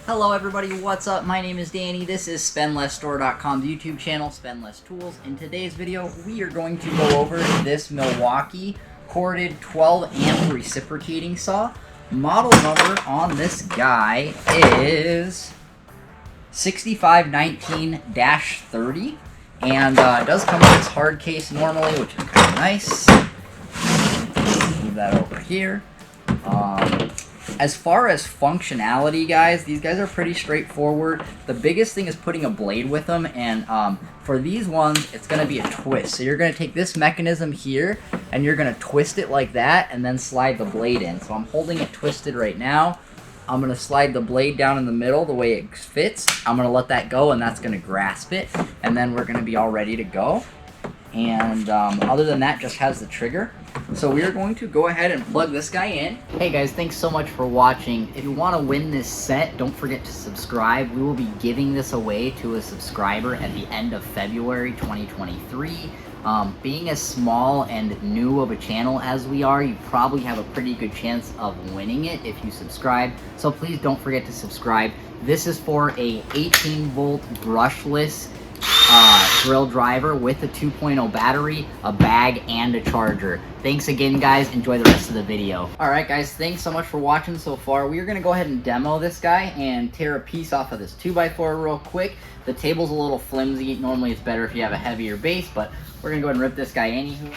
Hello everybody, what's up? My name is Danny. This is SpendLessStore.com's YouTube channel, Spend Less Tools. In today's video, we are going to go over this Milwaukee corded 12 amp reciprocating saw. Model number on this guy is 6519-30, and it does come with its hard case normally, which is kind of nice. Move that over here. As far as functionality, guys, these guys are pretty straightforward. The biggest thing is putting a blade with them, and for these ones, it's going to be a twist. So you're going to take this mechanism here, and you're going to twist it like that, and then slide the blade in. So I'm holding it twisted right now. I'm going to slide the blade down in the middle the way it fits. I'm going to let that go, and that's going to grasp it, and then we're going to be all ready to go. And other than that, just has the trigger. So we are going to go ahead and plug this guy in. Hey guys, thanks so much for watching. If you want to win this set, don't forget to subscribe. We will be giving this away to a subscriber at the end of February 2023. Being as small and new of a channel as we are, you probably have a pretty good chance of winning it if you subscribe. So please don't forget to subscribe. This is for a 18-volt brushless drill driver with a 2.0 battery, a bag, and a charger. Thanks again, guys. Enjoy the rest of the video. Alright guys, thanks so much for watching so far. We are going to go ahead and demo this guy and tear a piece off of this 2x4 real quick. The table's a little flimsy. Normally it's better if you have a heavier base, but we're going to go ahead and rip this guy anywho.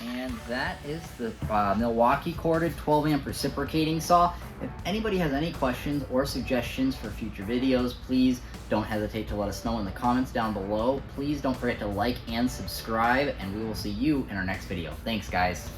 And that is the Milwaukee corded 12 amp reciprocating saw. If anybody has any questions or suggestions for future videos, please don't hesitate to let us know in the comments down below. Please don't forget to like and subscribe, and we will see you in our next video. Thanks, guys.